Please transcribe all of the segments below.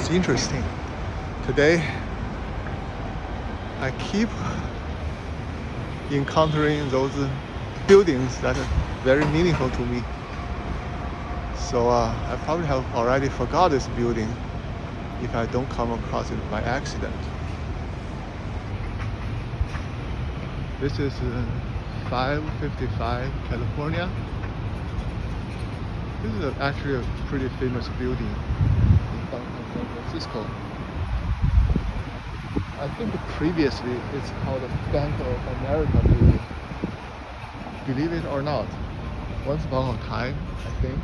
was interesting. Today, I keep encountering those buildings that are very meaningful to me. So I probably have already forgot this building if I don't come across it by accident. This is 555 California. This is actually a pretty famous building in downtown San Francisco. I think previously it's called the Bank of America building. Believe it or not, once upon a time, I think,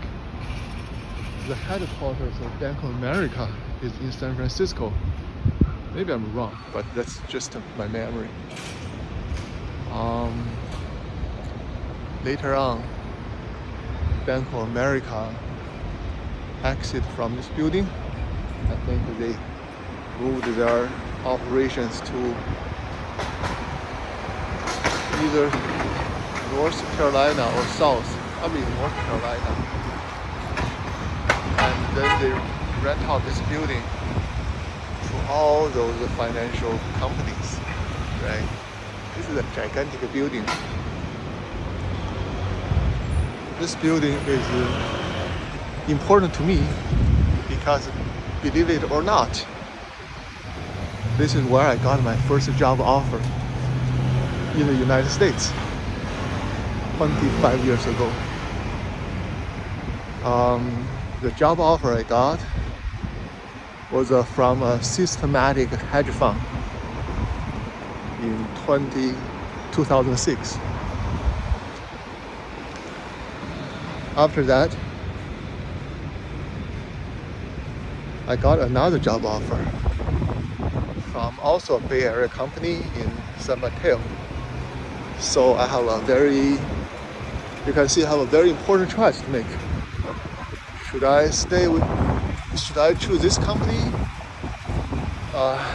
the headquarters of Bank of America is in San Francisco. Maybe I'm wrong, but that's just my memory. Later on, Bank of America exit from this building. I think they moved their operations to either North Carolina or South, probably North Carolina. And then they rent out this building to all those financial companies, right? This is a gigantic building. This building is important to me because, believe it or not, this is where I got my first job offer in the United States 25 years ago. The job offer I got was from a systematic hedge fund in 2006. After that, I got another job offer from also a Bay Area company in San Mateo. So I have you can see I have a very important choice to make. Should I choose this company,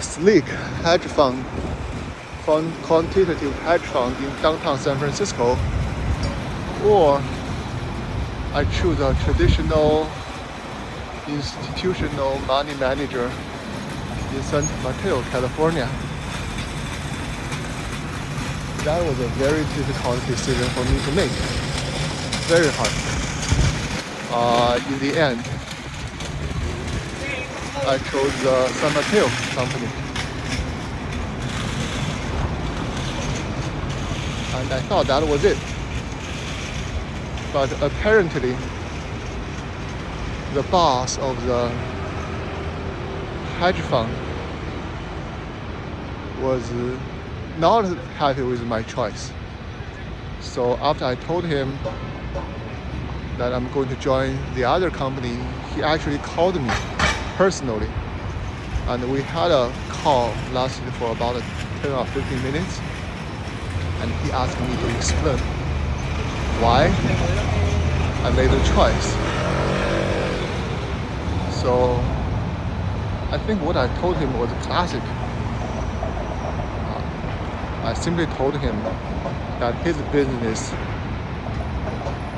Slick hedge fund, quantitative hedge fund in downtown San Francisco, or I choose a traditional institutional money manager in San Mateo, California? That was a very difficult decision for me to make. Very hard. In the end, I chose the San Mateo company. And I thought that was it. But apparently, the boss of the hedge fund was not happy with my choice. So after I told him that I'm going to join the other company, he actually called me personally. And we had a call lasted for about 10 or 15 minutes. And he asked me to explain why I made the choice. So I think what I told him was classic. I simply told him that his business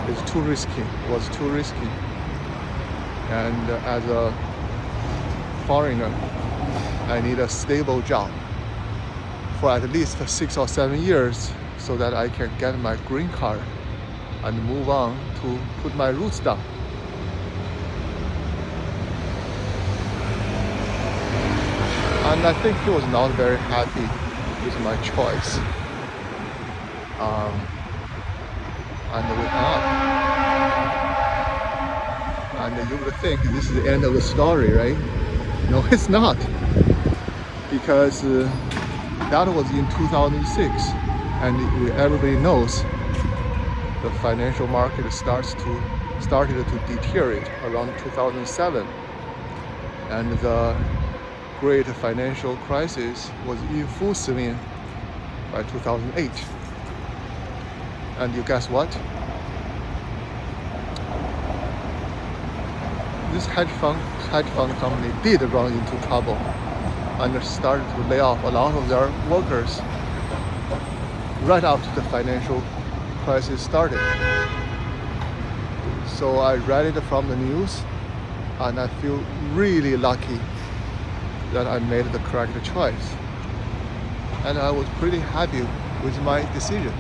was too risky. And as a foreigner, I need a stable job for at least 6 or 7 years so that I can get my green card and move on to put my roots down. And I think he was not very happy with my choice. And we hung up. And you would think this is the end of the story, right? No, it's not. Because that was in 2006. And everybody knows the financial market started to deteriorate around 2007. And the great financial crisis was in full swing by 2008. And you guess what? This hedge fund company did run into trouble and started to lay off a lot of their workers right after the financial crisis started. So I read it from the news, and I feel really lucky that I made the correct choice. And I was pretty happy with my decision.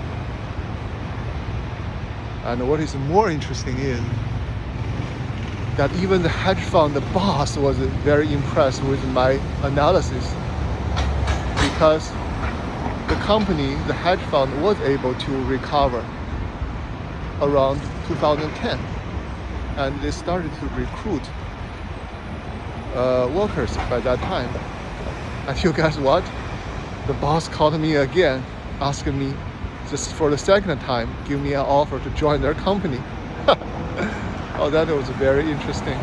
And what is more interesting is that even the hedge fund boss was very impressed with my analysis, because the company, the hedge fund, was able to recover around 2010, and they started to recruit workers by that time. And you guess what? The boss called me again, asking me just for the second time, give me an offer to join their company. Oh, that was very interesting.